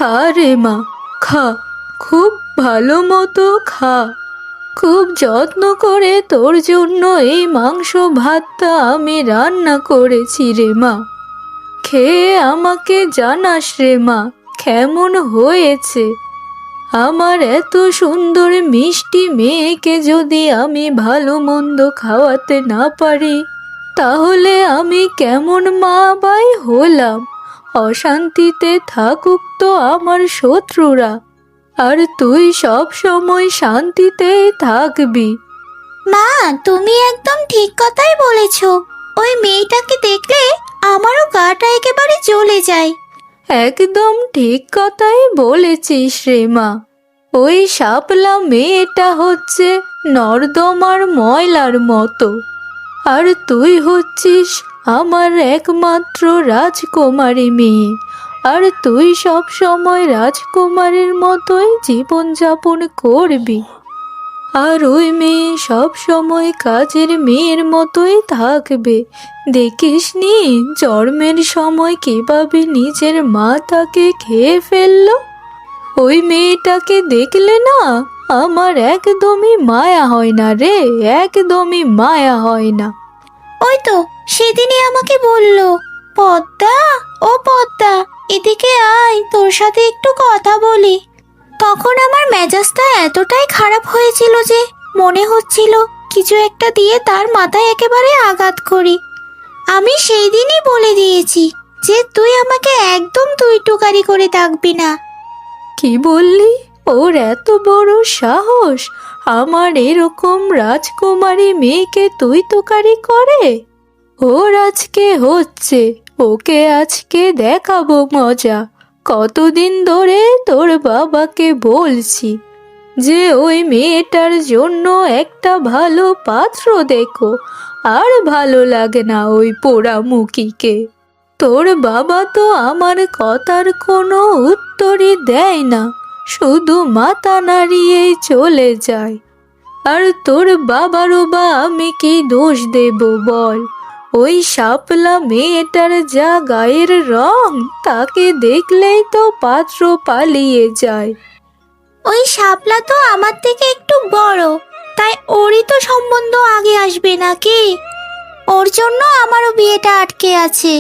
খা রে মা, খা, খুব ভালো মতো খা। খুব যত্ন করে তোর জন্য এই মাংস ভাতটা আমি রান্না করেছি রে মা। খেয়ে আমাকে জানাস রে মা কেমন হয়েছে। আমার এত সুন্দর মিষ্টি মেয়েকে যদি আমি ভালো মন্দ খাওয়াতে না পারি, তাহলে আমি কেমন মা বাই হলাম। অশান্তিতে থাকুক তো আমার শত্রুরা, আর তুই সব সময় শান্তিতেই থাকবি। মা, তুমি একদম ঠিক কথাই বলেছো। ওই মেয়েটাকে দেখলে আমারও গাটা একেবারে জ্বলে যায়। একদম ঠিক কথাই বলেছিস রে মা। ওই শাপলা মেয়েটা হচ্ছে নর্দমার ময়লার মতো, আর তুই হচ্ছিস আমার একমাত্র রাজকুমারী মেয়ে। আর তুই সব সময় রাজকুমারীর মতোই জীবনযাপন করবি, আর ওই মেয়ে সব সময় কাজের মেয়ের মতোই থাকবে। দেখিসনি জন্মের সময় কিভাবে নিজের মা তাকে খেয়ে ফেললো। ওই মেয়েটাকে দেখলে না আমার একদমই মায়া হয় না রে, একদমই মায়া হয় না। ওই তো সেদিনই আমাকে বললো, পদ্মা, ও পদ্মা, এদিকে আয়, তোর সাথে একটু কথা বলি। তখন আমার মেজাজটা এতটাই খারাপ হয়েছিল যে মনে হচ্ছিল কিছু একটা দিয়ে তার মাথায় একেবারে আঘাত করি। আমি সেই দিনই বলে দিয়েছি যে তুই আমাকে একদম তুই টুকারি করে ডাকবি না। কি বললি? ওর এত বড় সাহস আমার এরকম রাজকুমারী মেয়েকে তুই তোকারি করে? ওর আজকে হচ্ছে, ওকে আজকে দেখাবো মজা। কতদিন ধরে তোর বাবাকে বলছি যে ওই মেয়েটার জন্য একটা ভালো পাত্র দেখো, আর ভালো লাগে না ওই পোড়ামুখীকে। তোর বাবা তো আমার কথার কোনো উত্তরই দেয় না, শুধু মাথা নাড়িয়েই চলে যায়। আর তোর বাবারও বা আমি কি দোষ দেব বল? ওই শাপলা মেয়েটার যা গায়ের রং, তাকে দেখলেই তো পাত্র পালিয়ে যায়। ওই শাপলা তো আমার থেকে একটু বড়, তাই ওরই তো সম্বন্ধ আগে আসবে নাকি? ওর জন্য আমারও বিয়েটা আটকে আছে।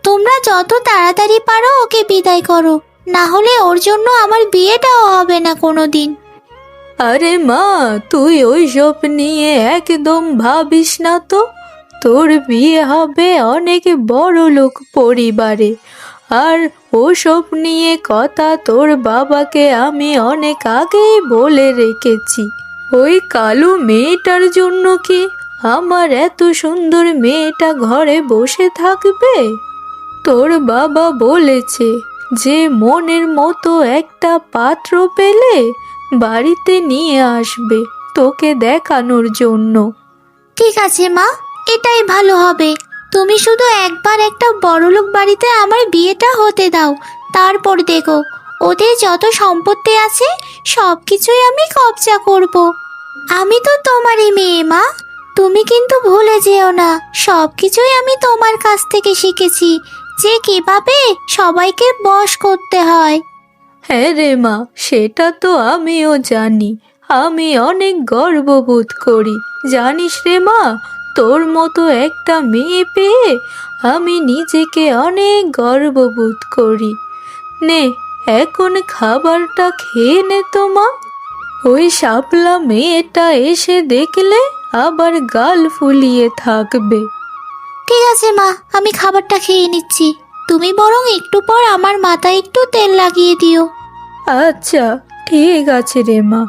তোমরা যত তাড়াতাড়ি পারো ওকে বিদায় করো, না হলে ওর জন্য আমার বিয়েটাও হবে না কোনোদিন। আরে মা, তুই ওইসব নিয়ে একদম ভাবিস না তো। তোর বিয়ে হবে অনেক বড় লোক পরিবারে, আর ওসব নিয়ে কথা তোর বাবাকে আমি অনেক আগেই বলে রেখেছি। ওই কালো মেয়েটার জন্য কি আমার এত সুন্দর মেয়েটা ঘরে বসে থাকবে? তোর বাবা বলেছে যে মনের মতো একটা পাত্র পেলে বাড়িতে নিয়ে আসবে তোকে দেখানোর জন্য। ঠিক আছে মা, এটাই ভালো হবে। তুমি শুধু একবার একটা বড়লোক বাড়িতে আমার বিয়েটা হতে দাও, তারপর দেখো ওদের যত সম্পত্তি আছে সব কিছুই আমি কবজা করব। আমি তো তোমারই মেয়ে মা, তুমি কিন্তু ভুলে যেও না সব কিছুই আমি তোমার কাছ থেকে শিখেছি, যে কিভাবে সবাইকে বশ করতে হয়। হ্যাঁ রে মা, সেটা তো আমিও জানি। আমি অনেক গর্ববোধ করি, জানিস রে মা, তোর মতো একটা মেয়ে পেয়ে আমি নিজেকে অনেক গর্ববোধ করি। নে, এখন খাবারটা খেয়ে নে তো মা। ওই শাপলা মেয়েটা এসে দেখলে আবার গাল ফুলিয়ে থাকবে। ঠিক আছে মা, আমি খাবারটা খেয়ে নিচ্ছি। তুমি বরং একটু পর আমার মাথায় একটু তেল লাগিয়ে দিও। আচ্ছা, ঠিক আছে রে মা।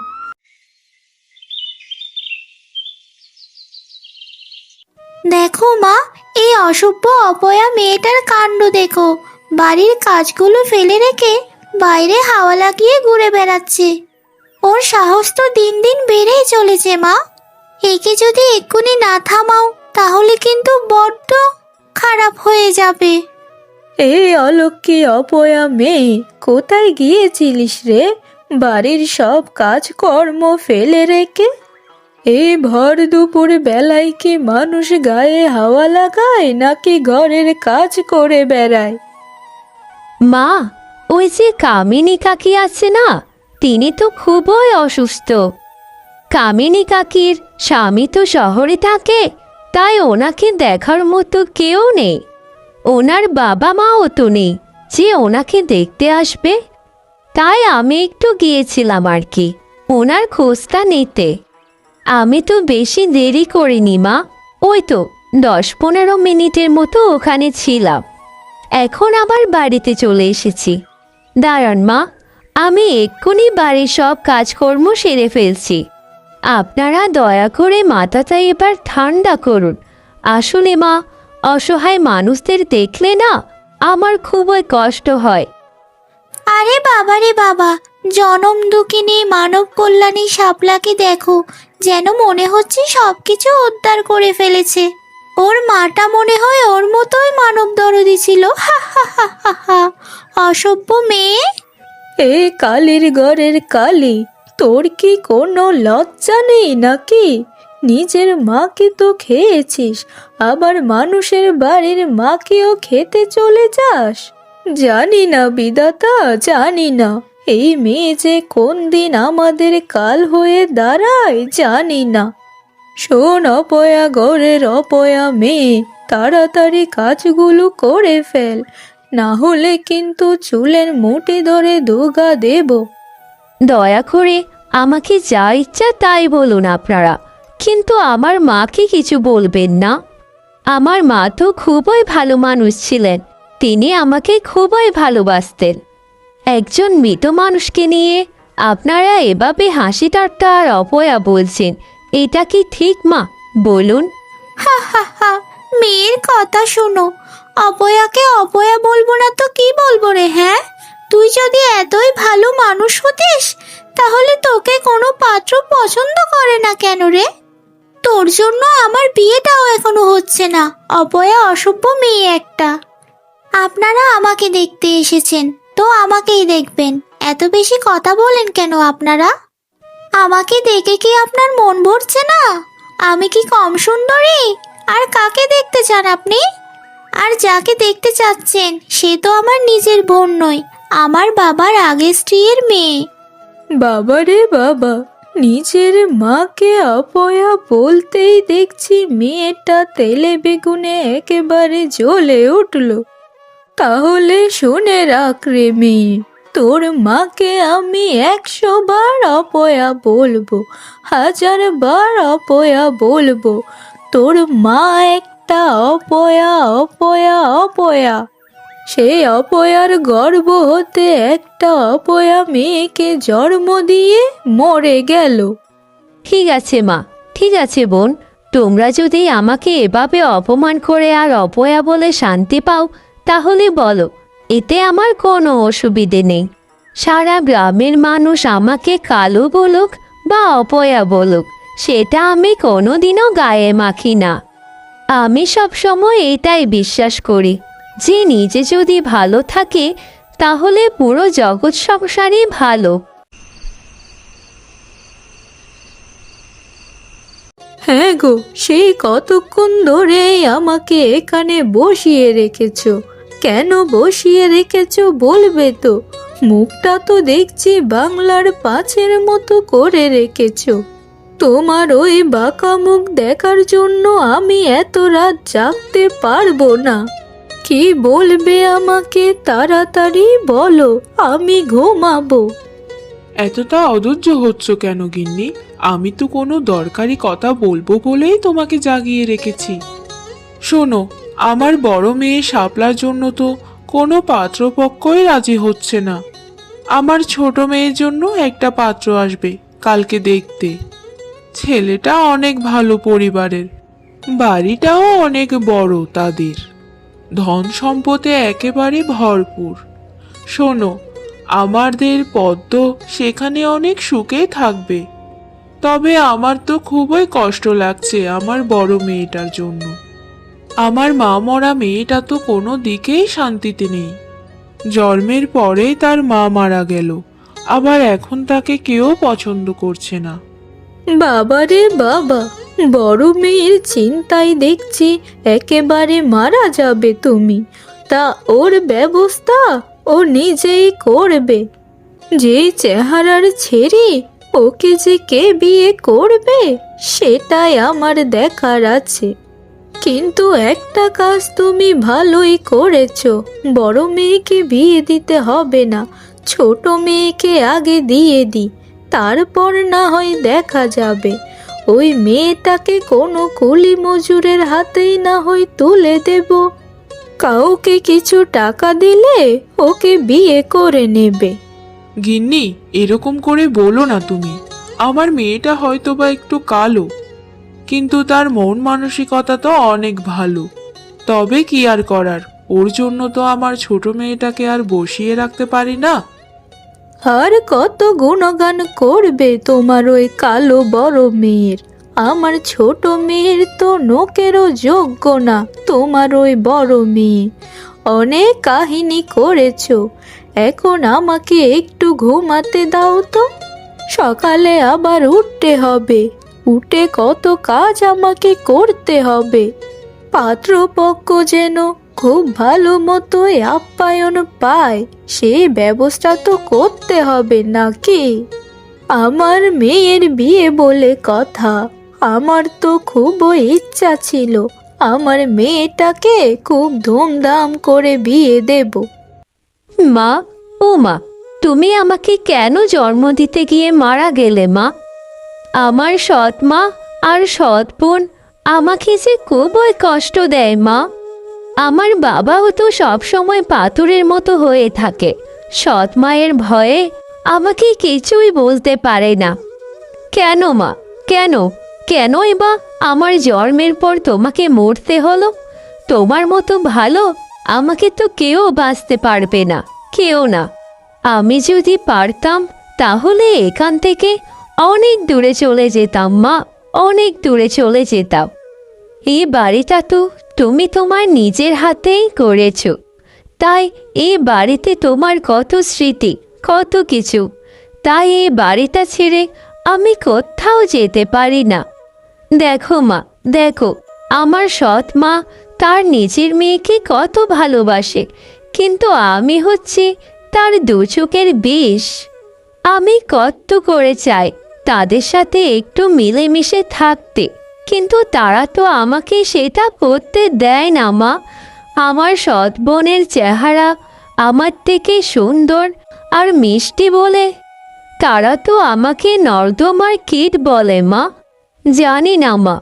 দেখো মা, এই অসভ্য অপয়া মেয়েটার কাণ্ড দেখো। বাড়ির কাজগুলো ফেলে রেখে বাইরে হাওয়া লাগিয়ে ঘুরে বেড়াচ্ছে। ওর সাহস তো দিন দিন বেড়েই চলেছে মা। একে যদি এক্ষুনি না থামাও তাহলে কিন্তু বড্ড খারাপ হয়ে যাবে। এই অলক্ষী অপয়া মেয়ে, কোথায় গিয়েছিলিস রে বাড়ির সব কাজকর্ম ফেলে রেখে? এই ভর দুপুর বেলায় কি মানুষ গায়ে হাওয়া লাগায় নাকি ঘরের কাজ করে বেড়ায়? মা, ওই যে কামিনী কাকি আছে না, তিনি তো খুবই অসুস্থ। কামিনী কাকির স্বামী তো শহরে থাকে, তাই ওনাকে দেখার মতো কেউ নেই। ওনার বাবা মাও তো নেই যে ওনাকে দেখতে আসবে। তাই আমি একটু গিয়েছিলাম আর কি, ওনার খোঁজটা নিতে। আমি তো বেশি দেরি করিনি মা, ওই তো 10-15 মিনিটের মতো ওখানে ছিলাম। এখন আবার বাড়িতে চলে এসেছি। দাঁড়ান মা, আমি এক্ষুনি বাড়ির সব কাজকর্ম সেরে ফেলছি। আপনারা দয়া করে মাথাটা এবার ঠান্ডা করুন। আসলে মা, অসহায় মানুষদের দেখলে না আমার খুবই কষ্ট হয়। আরে বাবা রে বাবা, জনম দুঃখিনী মানব কল্যাণী শাপলাকে দেখো, যেন মনে হচ্ছে সবকিছু উদ্ধার করে ফেলেছে। ওর মাটা মনে হয় ওর মতোই মানব দরদি ছিল। হা হা হা হা হা। অসভ্য মেয়ে। এ কালির ঘরের কালি, তোর কি কোনো লজ্জা নেই নাকি? নিজের মাকে তো খেয়েছিস, আবার মানুষের বাড়ির মাকেও খেতে চলে যাস। জানি না বিধাতা, জানি না এই মেয়ে যে কোন দিন আমাদের কাল হয়ে দাঁড়ায়, জানি না। শোন অপয়া, ঘরের অপয়া মেয়ে, তাড়াতাড়ি কাজগুলো করে ফেল, না হলে কিন্তু চুলের মুঠি ধরে দুগা দেব। দয়া করে আমাকে যা ইচ্ছা তাই বলুন আপনারা, কিন্তু আমার মাকে কিছু বলবেন না। আমার মা তো খুবই ভালো মানুষ ছিলেন, তিনি আমাকে খুবই ভালোবাসতেন। একজন মৃত মানুষকে নিয়ে আপনারা এভাবে হাসি ঠাট্টা আর অপয়া বলছেন, এটা কি ঠিক মা বলুন? হা হা হা। মেয়ের কথা শোনো, অপয়াকে অপয়া বলবো না তো কি বলবো রে? হ্যাঁ, তুই যদি এতই ভালো মানুষ হতিস, তাহলে তোকে কোনো পাত্র পছন্দ করে না কেন রে? তোর জন্য আমার বিয়েটাও এখনো হচ্ছে না। অপয়া অসভ্য মেয়ে একটা। আপনারা আমাকে দেখতে এসেছেন, তো আমাকেই দেখবেন। এত বেশি কথা বলেন কেন আপনারা? আমাকে দেখে কি আপনার মন ভরছে না? আমি কি কম সুন্দরী? আর কাকে দেখতে চান আপনি? আর যাকে দেখতে চাচ্ছেন সে তো আমার নিজের বোন নয়, আমার বাবার আগের স্ত্রীর মেয়ে। বাবা রে বাবা, নিজের মাকে অপয়া বলতেই দেখছি মেয়েটা তেলে বেগুনে একেবারে জ্বলে উঠল। তাহলে শুনে রাখ রে মেয়ে, তোর মাকে আমি 100 বার অপয়া বলবো, 1000 বার অপয়া বলবো। তোর মা একটা অপয়া, অপয়া, অপয়া। সেই অপয়ার গর্ভ হতে একটা অপয়া মেয়েকে জন্ম দিয়ে মরে গেল। ঠিক আছে মা, ঠিক আছে বোন, তোমরা যদি আমাকে এভাবে অপমান করে আর অপয়া বলে শান্তি পাও, তাহলে বলো, এতে আমার কোনো অসুবিধে নেই। সারা গ্রামের মানুষ আমাকে কালো বলুক বা অপয়া বলুক, সেটা আমি কোনোদিনও গায়ে মাখি না। আমি সবসময় এটাই বিশ্বাস করি যে নিজে যদি ভালো থাকে, তাহলে পুরো জগৎ সংসারই ভালো। হ্যাঁ গো, সেই কতক্ষণ ধরে আমাকে এখানে বসিয়ে রেখেছো। কেন বসিয়ে রেখেছো বলবে তো? মুখটা তো দেখছি বাংলার পাঁচের মতো করে রেখেছো। তোমার ওই বাঁকা মুখ দেখার জন্য আমি এত রাত জাগতে পারবো না। কি বলবে আমাকে তাড়াতাড়ি বলো, আমি ঘুমাবো। এতটা অধৈর্য হচ্ছ কেন গিন্নি? আমি তো কোনো দরকারি কথা বলবো বলেই তোমাকে জাগিয়ে রেখেছি। শোনো, আমার বড় মেয়ে শাপলার জন্য তো কোনো পাত্রপক্ষই রাজি হচ্ছে না। আমার ছোট মেয়ের জন্য একটা পাত্র আসবে কালকে দেখতে। ছেলেটা অনেক ভালো পরিবারের, বাড়িটাও অনেক বড় তাদের, ধন সম্পদে একেবারে ভরপুর। শোনো, আমাদের পদ্ম সেখানে অনেক সুখে থাকবে। তবে আমার তো খুবই কষ্ট লাগছে আমার বড় মেয়েটার জন্য। আমার মা মরা মেয়েটা তো কোনো দিকেই শান্তিতে নেই। জন্মের পরেই তার মা মারা গেল, আবার এখন তাকে কেউ পছন্দ করছে না। বাবা রে বাবা, বড় মেয়ের চিন্তায় দেখছি একেবারে মারা যাবে তুমি। তা ওর ব্যবস্থা ও নিজেই করবে। যেই চেহারার ছেড়ে ওকে যে কে বিয়ে করবে সেটাই আমার দেখার আছে। কিন্তু একটা কাজ তুমি ভালোই করেছো, বড় মেয়েকে বিয়ে দিতে হবে না, ছোট মেয়েকে আগে দিয়ে দি, তারপর না হয় দেখা যাবে। ওই মেয়েটাকে কোনো কুলি মজুরের হাতেই না হয় তুলে দেব, কাউকে কিছু টাকা দিলে ওকে বিয়ে করে নেবে। গিন্নি, এরকম করে বলো না তুমি। আমার মেয়েটা হয়তোবা একটু কালো, কিন্তু তার মন মানসিকতা তো অনেক ভালো। তবে কি আর করার, ওর জন্য তো আমার ছোট মেয়েটাকে আর বসিয়ে রাখতে পারি না। আর কত গুণগান করবে তোমার ওই কালো বড় মেয়ের? আমার ছোট মেয়ের তো নোকেরও যোগ্য না তোমার ওই বড় মেয়ে। অনেক কাহিনী করেছো, এখন আমাকে একটু ঘুমাতে দাও তো। সকালে আবার উঠতে হবে, উঠে কত কাজ আমাকে করতে হবে। পাত্রপক্ষ যেন খুব ভালো মতোই আপ্যায়ন পায়, সেই ব্যবস্থা তো করতে হবে নাকি? আমার মেয়ের বিয়ে বলে কথা, আমার তো খুবই ইচ্ছা ছিল আমার মেয়েটাকে খুব ধুমধাম করে বিয়ে দেব। মা, ও মা, তুমি আমাকে কেন জন্ম দিতে গিয়ে মারা গেলে মা? আমার সৎ মা আর সৎ বোন আমাকে যে খুবই কষ্ট দেয় মা। আমার বাবাও তো সবসময় পাথরের মতো হয়ে থাকে, সৎ মায়ের ভয়ে আমাকে কিছুই বলতে পারে না। কেন মা, কেন কেনই বা আমার জন্মের পর তোমাকে মরতে হলো? তোমার মতো ভালো আমাকে তো কেউ বাঁচতে পারবে না, কেউ না। আমি যদি পারতাম তাহলে এখান থেকে অনেক দূরে চলে যেতাম মা, অনেক দূরে চলে যেতাম। এই বাড়িটা তো তুমি তোমার নিজের হাতেই করেছো, তাই এই বাড়িতে তোমার কত স্মৃতি, কত কিছু। তাই এই বাড়িটা ছেড়ে আমি কোথাও যেতে পারি না। দেখো মা, দেখো, আমার সৎ মা তার নিজের মেয়েকে কত ভালোবাসে, কিন্তু আমি হচ্ছে তার দু চোখের বিষ। আমি কত করে চাই তাদের সাথে একটু মিলেমিশে থাকতে, কিন্তু তারা তো আমাকে সেটা করতে দেয় না মা। আমার সৎ বোনের চেহারা আমার থেকে সুন্দর আর মিষ্টি বলে তারা তো আমাকে নর্দমার কীট বলে মা। জানি না মা,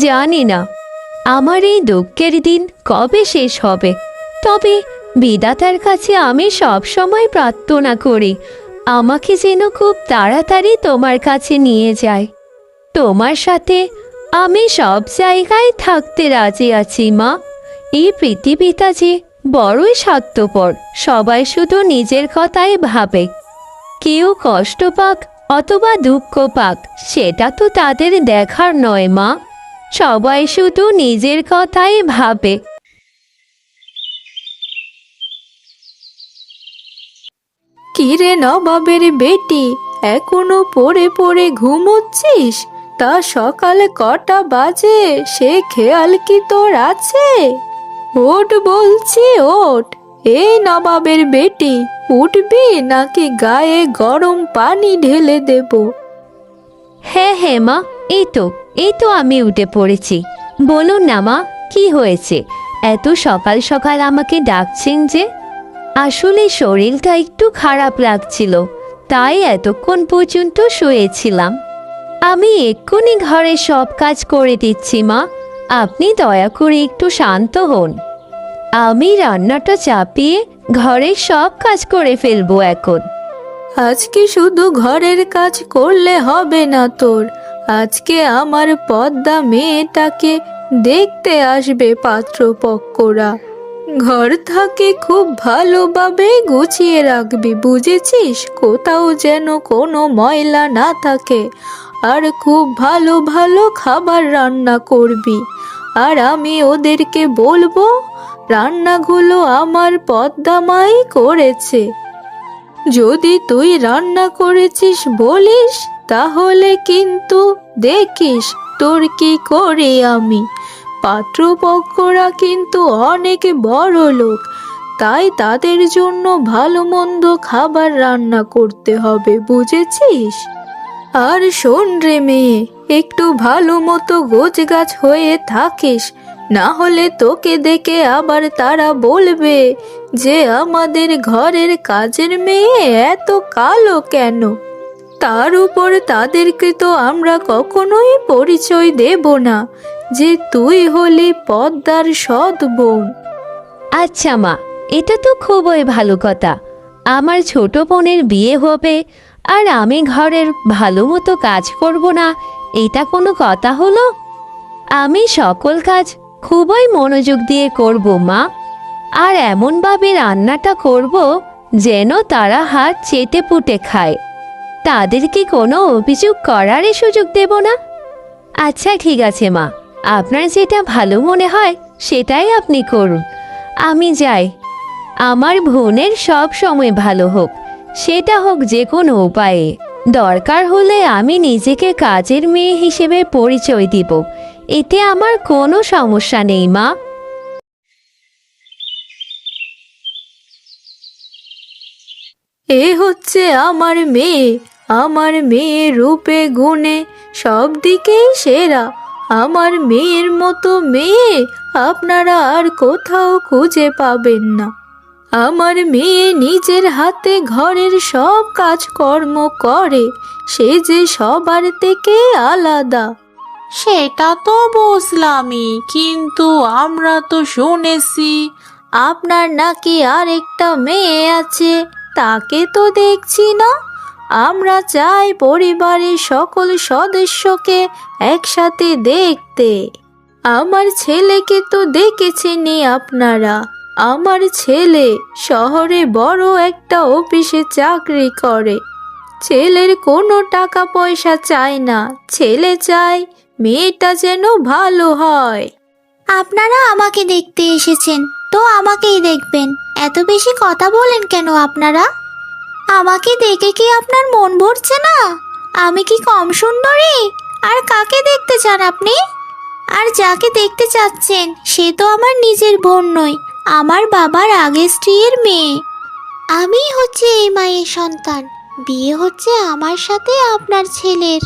জানি না আমার এই দুঃখের দিন কবে শেষ হবে। তবে বিধাতার কাছে আমি সব সময় প্রার্থনা করি আমাকে যেন খুব তাড়াতাড়ি তোমার কাছে নিয়ে যায়। তোমার সাথে আমি সব জায়গায় থাকতে রাজি আছি মা। এই পৃথিবীটা যে বড়ই স্বার্থপর, সবাই শুধু নিজের কথাই ভাবে। কেউ কষ্ট পাক অথবা দুঃখ পাক সেটা তো তাদের দেখার নয় মা, সবাই শুধু নিজের কথাই ভাবে। কিরে নবাবের বেটি, এখনো পড়ে পড়ে ঘুমোচ্ছিস? তা সকালে কটা বাজে সে খেয়াল কি তোর আছে? ওঠ বলছি, ওঠ। এই নবাবের বেটি, উঠবি নাকি গায়ে গরম পানি ঢেলে দেব? হ্যাঁ হ্যাঁ মা, এই তো আমি উঠে পড়েছি। বলুন না মা, কি হয়েছে? এত সকাল সকাল আমাকে ডাকছেন যে? আসলে শরীরটা একটু খারাপ লাগছিল, তাই এতক্ষণ পর্যন্ত শুয়েছিলাম। আমি এক্ষুনি ঘরে সব কাজ করে দিচ্ছি মা, আপনি দয়া করে একটু শান্ত হন। আমি রান্নাটা চাপিয়ে ঘরের সব কাজ করে ফেলবো এখন। আজকে শুধু ঘরের কাজ করলে হবে না তোর, আজকে আমার পদ্মা মেয়েটাকে দেখতে আসবে পাত্রপক্ষরা। ঘর থাকে খুব ভালোভাবে গুছিয়ে রাখবি, বুঝেছিস? কোথাও যেন কোনো ময়লা না থাকে। আর খুব ভালো ভালো খাবার রান্না করবি। আর আমি ওদেরকে বলবো রান্নাগুলো আমার পদ্মা মাই করেছে। যদি তুই রান্না করেছিস বলিস তাহলে কিন্তু দেখিস তোর কি করে আমি। পাত্রপক্ষরা কিন্তু অনেক বড় লোক, তাই তাদের জন্য ভালো মন্দ খাবার রান্না করতে হবে, বুঝেছিস? আর শোন রে মেয়ে, একটু ভালো মতো গোছগাছ হয়ে থাকিস, না হলে তোকে দেখে আবার তারা বলবে যে আমাদের ঘরের কাজের মেয়ে এত কালো কেন। তার উপর তাদেরকে তো আমরা কখনোই পরিচয় দেব না যে তুই হলি পদ্মার সৎ বোন। আচ্ছা মা, এটা তো খুবই ভালো কথা। আমার ছোট বোনের বিয়ে হবে আর আমি ঘরের ভালো মতো কাজ করব না, এটা কোনো কথা হলো? আমি সকল কাজ খুবই মনোযোগ দিয়ে করব মা, আর এমনভাবে রান্নাটা করব যেন তারা হাত চেটে পুটে খায়। তাদেরকে কোনো অভিযোগ করারই সুযোগ দেব না। আচ্ছা ঠিক আছে মা, আপনার যেটা ভালো মনে হয় সেটাই আপনি করুন। আমি যাই। আমার বোনের সব সময় ভালো হোক, সেটা হোক যে কোনো উপায়ে। দরকার হলে আমি নিজেকে কাজের মেয়ে হিসেবে পরিচয় দিব, এতে আমার কোনো সমস্যা নেই মা। এ হচ্ছে আমার মেয়ে, আমার মেয়ে রূপে গুণে সব দিকেই সেরা। আমার মেয়ের মতো মেয়ে আপনারা আর কোথাও খুঁজে পাবেন না। আমার মেয়ে নিজের হাতে ঘরের সব কাজকর্ম করে, সে যে সবার থেকে আলাদা। সেটা তো বুঝলামই, কিন্তু আমরা তো শুনেছি আপনার নাকি আরেকটা মেয়ে আছে, তাকে তো দেখছি না। আমরা চাই পরিবারের সকল সদস্যকে একসাথে দেখতে। আমার ছেলেকে তো দেখেছেনই আপনারা। আমার ছেলে শহরে বড় একটা অফিসে চাকরি করে। ছেলের কোনো টাকা পয়সা চায় না, ছেলে চায় মেয়েটা যেন ভালো হয়। আপনারা আমাকে দেখতে এসেছেন, তো আমাকেই দেখবেন। এত বেশি কথা বলেন কেন আপনারা? আমাকে দেখে কি আপনার মন ভরছে না? আমি কি কম সুন্দরী? আর কাকে দেখতে চান আপনি? আর যাকে দেখতে চাচ্ছেন সে তো আমার নিজের বোন নয়, আমার বাবার আগের স্ত্রীর মেয়ে। আমি হচ্ছে এই মায়ের সন্তান। বিয়ে হচ্ছে আমার সাথে আপনার ছেলের।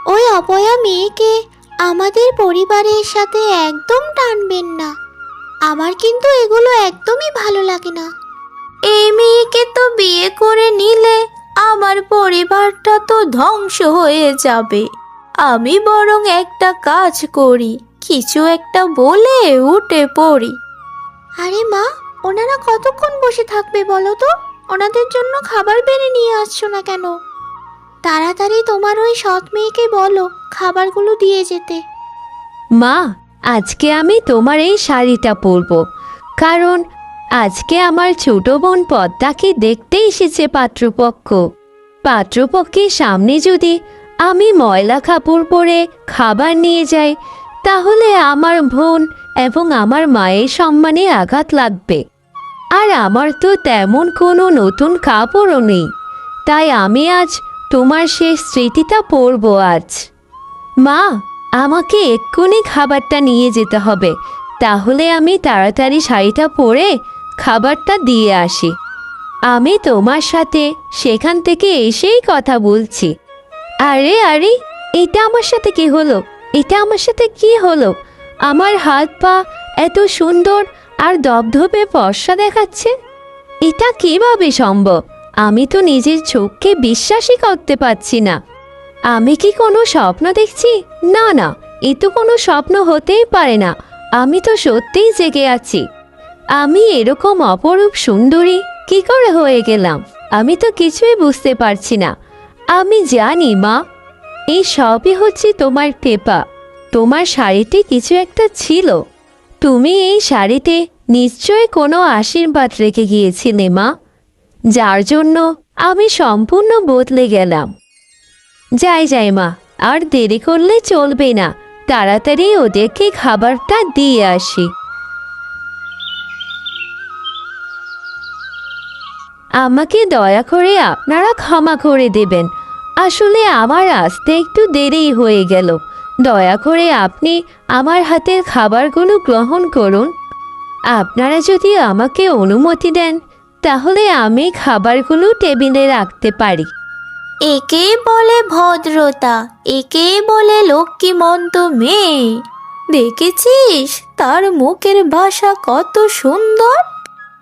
ওই অপয়া মেয়েকে আমাদের পরিবারের সাথে একদম টানবেন না। আমার কিন্তু এগুলো একদমই ভালো লাগে না। এই মেয়েকে তো বিয়ে করে নিলে আমার পরিবারটা তো ধ্বংস হয়ে যাবে। আমি বরং একটা কাজ করি, কিছু একটা বলে উঠে পড়ি। আরে মা, ওনারা কতক্ষণ বসে থাকবে বলো তো? ওনাদের জন্য খাবার বেড়ে নিয়ে আসছো না কেন? তাড়াতাড়ি তোমার ওই সৎ মেয়েকে বলো খাবারগুলো দিয়ে যেতে। মা, আজকে আমি তোমার এই শাড়িটা পরব, কারণ আজকে আমার ছোট বোন পদ্মাকে দেখতে এসেছে পাত্রপক্ষ। পাত্রপক্ষের সামনে যদি আমি ময়লা কাপড় পরে খাবার নিয়ে যাই, তাহলে আমার বোন এবং আমার মায়ের সম্মানে আঘাত লাগবে। আর আমার তো তেমন কোনো নতুন কাপড়ও নেই, তাই আমি আজ তোমার সেই স্মৃতিটা পরব আজ। মা, আমাকে এক্ষুনি খাবারটা নিয়ে যেতে হবে, তাহলে আমি তাড়াতাড়ি শাড়িটা পরে খাবারটা দিয়ে আসি। আমি তোমার সাথে সেখান থেকে এসেই কথা বলছি। আরে আরে, এটা আমার সাথে কি হলো? এটা আমার সাথে কি হলো? আমার হাত পা এত সুন্দর আর দপধপে ফর্সা দেখাচ্ছে, এটা কিভাবে সম্ভব? আমি তো নিজের চোখকে বিশ্বাসই করতে পারছি না। আমি কি কোনো স্বপ্ন দেখছি? না না, এ তো কোনো স্বপ্ন হতেই পারে না। আমি তো সত্যিই জেগে আছি। আমি এরকম অপরূপ সুন্দরী কি করে হয়ে গেলাম? আমি তো কিছুই বুঝতে পারছি না। আমি জানি মা, এই সবই হচ্ছে তোমার কৃপা। তোমার শাড়িতে কিছু একটা ছিল। তুমি এই শাড়িতে নিশ্চয়ই কোনো আশীর্বাদ রেখে গিয়েছিলে মা, যার জন্য আমি সম্পূর্ণ বদলে গেলাম। যাই যাই মা, আর দেরি করলে চলবে না। তাড়াতাড়ি ওদেরকে খাবারটা দিয়ে আসি। আমাকে দয়া করে আপনারা ক্ষমা করে দেবেন। আসলে আমার আসতে একটু দেরি হয়ে গেল। দয়া করে আপনি আমার হাতের খাবারগুলো গ্রহণ করুন। আপনারা যদি আমাকে অনুমতি দেন তাহলে আমি খাবারগুলো টেবিলে রাখতে পারি। একেই বলে ভদ্রতা, একেই বলে লক্ষ্মীমন্ত মেয়ে। দেখেছিস তার মুখের ভাষা কত সুন্দর।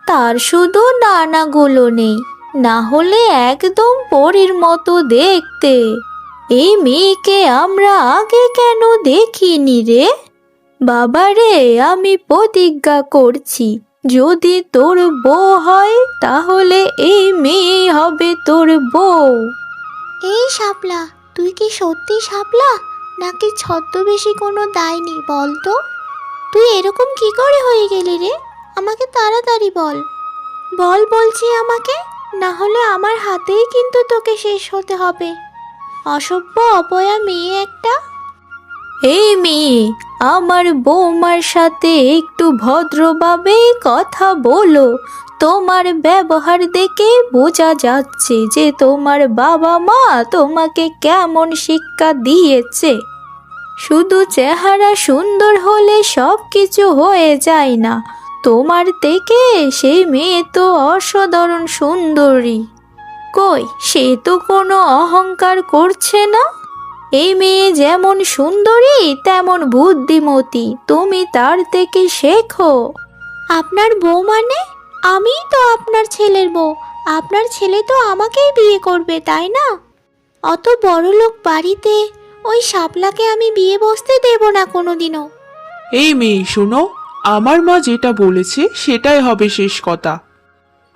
তার শুধু ডানাগুলো নেই, না হলে একদম পরীর মতো দেখতে। এই মেয়েকে আমরা আগে কেন দেখিনি রে? বাবারে, আমি প্রতিজ্ঞা করছি, যদি তোর বউ হয় তাহলে এই মেয়ে হবে তোর বউ। এই শাপলা, তুই কি সত্যি শাপলা নাকি ছদ্মবেশী কোনো দায়নি বল তো? তুই এরকম কি করে হয়ে গেলি রে? আমাকে তাড়াতাড়ি বল, বল বলছি আমাকে, না হলে আমার হাতেই কিন্তু তোকে শেষ হতে হবে। অসভ্য অপয়া মেয়ে একটা। এই মেয়ে, আমার বৌমার সাথে একটু ভদ্রভাবেই কথা বলো। তোমার ব্যবহার দেখে বোঝা যাচ্ছে যে তোমার বাবা মা তোমাকে কেমন শিক্ষা দিয়েছে। শুধু চেহারা সুন্দর হলে সব কিছু হয়ে যায় না। তোমার থেকে সেই মেয়ে তো অসাধারণ সুন্দরী। কই, সে তো কোনো অহংকার করছে না। এই মেয়ে যেমন সুন্দরী তেমন বুদ্ধিমতী, তুমি তার থেকে শেখো। আপনার বউ মানে? আমিই তো আপনার ছেলের বউ। আপনার ছেলে তো আমাকেই বিয়ে করবে, তাই না? অত বড় লোক বাড়িতে ওই শাপলাকে আমি বিয়ে বসতে দেব না কোনোদিনও। এই মেয়ে শোনো, আমার মা যেটা বলেছে সেটাই হবে শেষ কথা।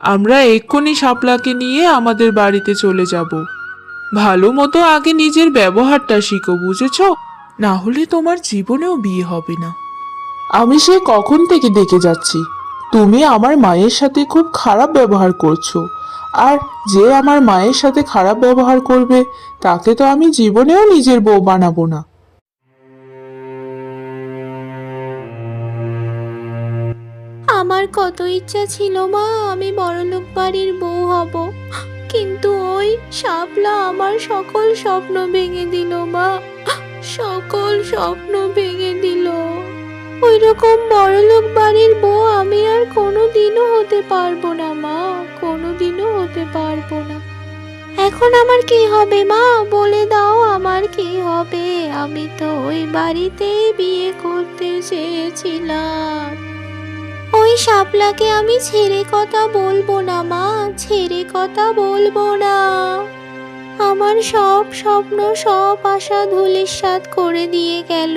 আমরা এক্ষুনি শাপলাকে নিয়ে আমাদের বাড়িতে চলে যাব। ভালো মতো আগে নিজের ব্যবহারটা শিখো, বুঝেছো? না হলে তোমার জীবনেও বিয়ে হবে না। আমি সে কখন থেকে দেখে যাচ্ছি তুমি আমার মায়ের সাথে খুব খারাপ ব্যবহার করছো, আর যে আমার মায়ের সাথে খারাপ ব্যবহার করবে তাকে তো আমি জীবনেও নিজের বউ বানাবো না। আমার কত ইচ্ছা ছিল মা আমি বড়লোক বাড়ির বউ হব, কিন্তু ওই শাপলা আমার সকল স্বপ্ন ভেঙে দিল মা, সকল স্বপ্ন ভেঙে দিল। ওই রকম বড়লোক বাড়ির বউ আমি আর কোনোদিনও হতে পারবো না মা, কোনোদিনও হতে পারবো না। এখন আমার কি হবে মা, বলে দাও আমার কি হবে? আমি তো ওই বাড়িতেই বিয়ে করতে চেয়েছিলাম। ওই শাপলাকে আমি ছেড়ে কথা বলবো না মা, ছেড়ে কথা বলবো না। আমার সব স্বপ্ন, সব আশা ধূলিসাৎ করে দিয়ে গেল।